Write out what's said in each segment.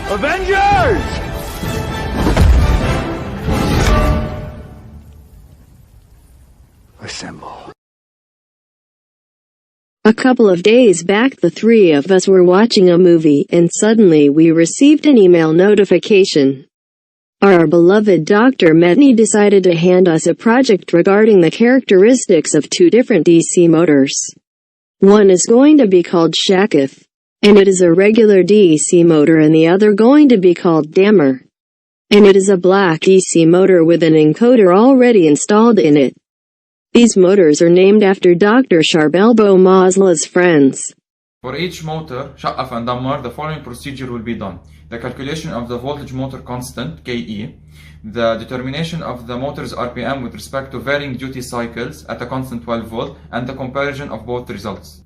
Avengers! Assemble. A couple of days back, the three of us were watching a movie, and suddenly we received an email notification. Our beloved Dr. Metney decided to hand us a project regarding the characteristics of two different DC motors. One is going to be called Shakith, and it is a regular DC motor, and the other going to be called Dammer, and it is a black DC motor with an encoder already installed in it. These motors are named after Dr. Charbelbo Masla's friends. For each motor, Shaqaf and Dammar, the following procedure will be done. The calculation of the voltage motor constant, KE, the determination of the motor's RPM with respect to varying duty cycles at a constant 12 volt, and the comparison of both results.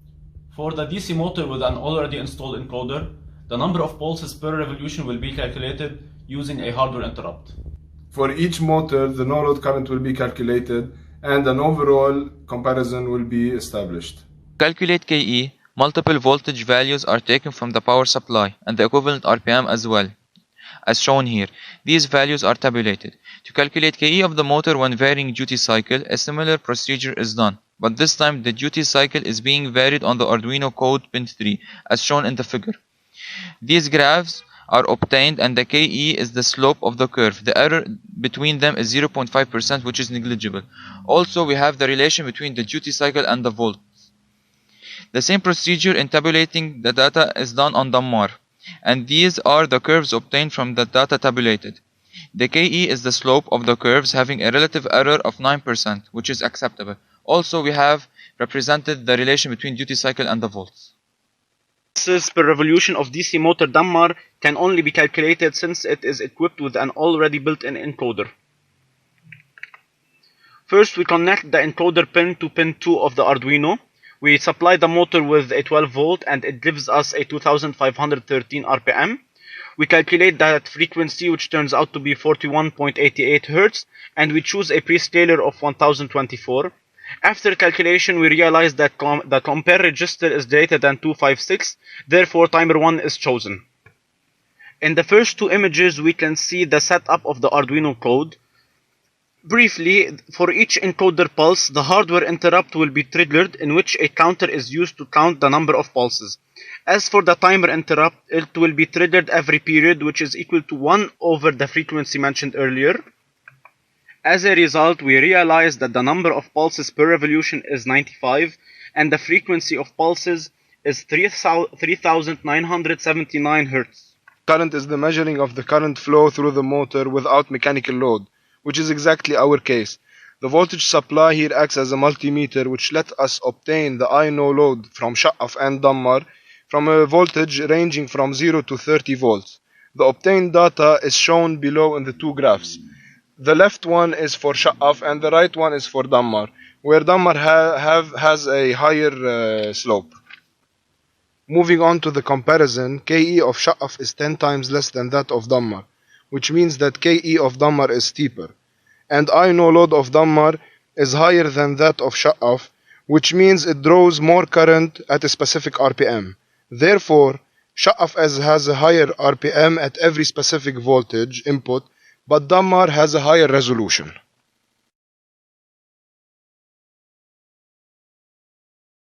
For the DC motor with an already installed encoder, the number of pulses per revolution will be calculated using a hardware interrupt. For each motor, the no-load current will be calculated and an overall comparison will be established. To calculate KE, multiple voltage values are taken from the power supply and the equivalent RPM as well, as shown here. These values are tabulated. To calculate KE of the motor when varying duty cycle, a similar procedure is done, but this time the duty cycle is being varied on the Arduino code pin 3, as shown in the figure. These graphs are obtained and the KE is the slope of the curve. The error between them is 0.5%, which is negligible. Also, we have the relation between the duty cycle and the volts. The same procedure in tabulating the data is done on Dammar, and these are the curves obtained from the data tabulated. The KE is the slope of the curves having a relative error of 9%, which is acceptable. Also, we have represented the relation between duty cycle and the volts. Pulses per revolution of DC motor Dammar can only be calculated since it is equipped with an already built-in encoder. First, we connect the encoder pin to pin 2 of the Arduino. We supply the motor with a 12 volt and it gives us a 2513 RPM. We calculate that frequency, which turns out to be 41.88 Hz, and we choose a prescaler of 1024. After calculation, we realize that the compare register is greater than 256, therefore timer 1 is chosen. In the first two images, we can see the setup of the Arduino code. Briefly, for each encoder pulse, the hardware interrupt will be triggered, in which a counter is used to count the number of pulses. As for the timer interrupt, it will be triggered every period, which is equal to 1 over the frequency mentioned earlier. As a result, we realize that the number of pulses per revolution is 95, and the frequency of pulses is 3979 Hz. Current is the measuring of the current flow through the motor without mechanical load, which is exactly our case. The voltage supply here acts as a multimeter, which lets us obtain the I no load from Shaqaf and Dammar from a voltage ranging from 0 to 30 volts. The obtained data is shown below in the two graphs. The left one is for Shaqaf and the right one is for Dammar, where Dammar has a higher slope. Moving on to the comparison, KE of Shaqaf is 10 times less than that of Dammar, which means that KE of Dammar is steeper, and I no load of Dammar is higher than that of Shaqaf, which means it draws more current at a specific RPM. Therefore, Shaqaf has a higher RPM at every specific voltage input, but Dammar has a higher resolution.